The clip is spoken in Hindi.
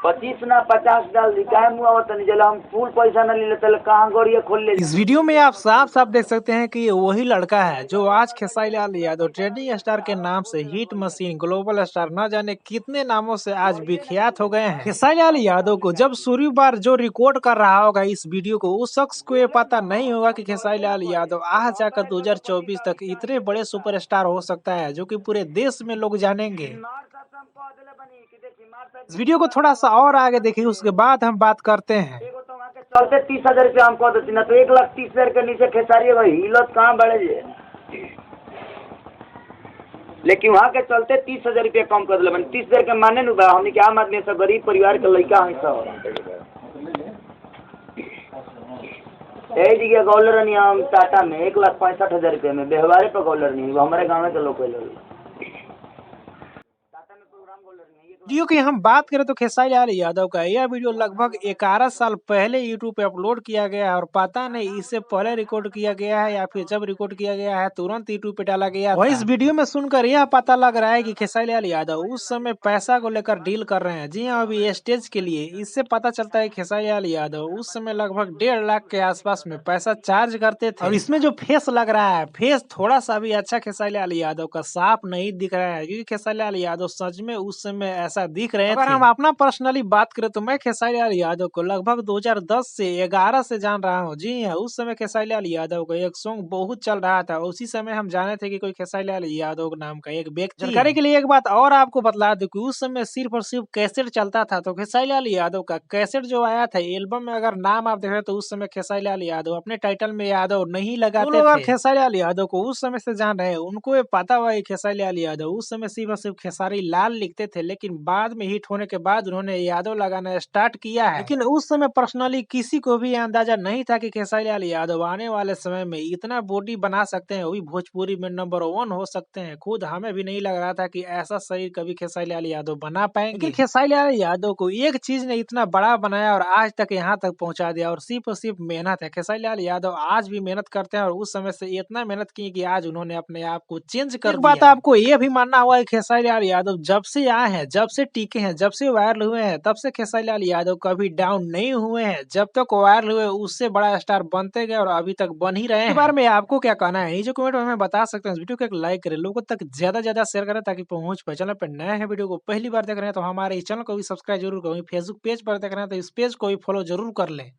25 ना 50 डाल दी काहे मुँह आवत नहीं जला हम फुल पैसा न ले लेते कहाँ गड़िया खोल ले। इस वीडियो में आप साफ साफ देख सकते हैं कि ये वही लड़का है जो आज खेसारी लाल यादव ट्रेंडिंग स्टार के नाम से हिट मशीन ग्लोबल स्टार न जाने कितने नामों से आज विख्यात हो गए हैं। खेसारी लाल यादव को जब शुरू बार जो रिकॉर्ड कर रहा होगा इस वीडियो को उस शख्स को ये पता नहीं होगा कि खेसारी लाल यादव आज जाकर 2024 तक इतने बड़े सुपरस्टार हो सकता है जो कि पूरे देश में लोग जानेंगे। इस वीडियो को थोड़ा सा और आगे देखिए, उसके बाद हम बात करते हैं। चलते 30,000 रुपया हम कह देती ना तो 1,30,000 के नीचे खेसारी हिलत कहाँ बढ़े जे। लेकिन वहाँ के चलते 30,000 रुपया कम कर दिले 30,000 के माने नु बा हमनी के आम आदमी सब गरीब परिवार के लड़का है सब। यही जगह गौलर नहीं हम टाटा में 1,65,000 रुपये में व्यवहार पर गौलर नहीं हमारे गाँव के लोग वीडियो की हम बात करें तो खेसारी लाल यादव का यह वीडियो लगभग 11 साल पहले यूट्यूब पे अपलोड किया गया है और पता नहीं इससे पहले रिकॉर्ड किया गया है या फिर जब रिकॉर्ड किया गया है तुरंत यूट्यूब पे डाला गया था। इस वीडियो में सुनकर यह पता लग रहा है कि खेसारी लाल यादव उस समय पैसा को लेकर डील कर रहे हैं। जी हाँ, अभी स्टेज के लिए इससे पता चलता है खेसारी लाल यादव उस समय लगभग 1.5 लाख के आसपास में पैसा चार्ज करते थे। और इसमें जो फेस लग रहा है फेस थोड़ा सा भी अच्छा खेसारी लाल यादव का साफ नहीं दिख रहा है, क्योंकि खेसारी लाल यादव सच में उस समय ऐसा दिख रहे थे। अगर हम अपना पर्सनली बात करें तो मैं खेसारी लाल यादव को लगभग 2010 से 11 से जान रहा हूँ। जी हाँ, उस समय खेसारी लाल यादव का एक सॉन्ग बहुत चल रहा था, उसी समय हम जाने थे कि कोई खेसारी लाल यादव नाम का एक व्यक्ति। जानकारी के लिए एक बात और आपको बतला दूं कि उस समय सिर्फ और सिर्फ कैसेट चलता था, तो खेसारी लाल यादव का कैसेट जो आया था एल्बम में अगर नाम आप देखें तो उस समय खेसारी लाल यादव अपने टाइटल में यादव नहीं लगाते थे। खेसारी लाल यादव को उस समय से जान रहे हैं, उनको ये पता हुआ खेसारी लाल यादव उस समय सिर्फ और सिर्फ खेसारी लाल लिखते थे, लेकिन बाद में हिट होने के बाद उन्होंने यादव लगाना स्टार्ट किया है। लेकिन उस समय पर्सनली किसी को भी अंदाजा नहीं था कि खेसारी लाल यादव आने वाले समय में इतना बॉडी बना सकते हैं, वो भी भोजपुरी में नंबर 1 हो सकते हैं। खुद हमें भी नहीं लग रहा था कि ऐसा शरीर कभी खेसारी लाल यादव बना पाएंगे। लेकिन खेसारी लाल यादव को एक चीज ने इतना बड़ा बनाया और आज तक यहाँ तक पहुंचा दिया, और सिर्फ मेहनत है। खेसारी लाल यादव आज भी मेहनत करते हैं और उस समय से इतना मेहनत की कि आज उन्होंने अपने आप को चेंज कर दिया। बात आपको ये भी मानना हुआ है खेसारी लाल यादव जब से आए हैं, जब से टीके हैं, जब से वायरल हुए हैं, तब से खेसारी लाल यादव कभी डाउन नहीं हुए हैं। जब तक वायरल हुए उससे बड़ा स्टार बनते गए और अभी तक बन ही रहे हैं। इस बारे में आपको क्या कहना है नीचे कमेंट में हमें बता सकते हैं। इस वीडियो को एक लाइक करें, लोगों तक ज्यादा शेयर करें ताकि पहुंच पाए। चैनल पर नए हैं, वीडियो को पहली बार देख रहे हैं तो हमारे इस चैनल को भी सब्सक्राइब जरूर करें। फेसबुक पेज पर देख रहे हैं तो इस पेज को भी फॉलो जरूर कर लें।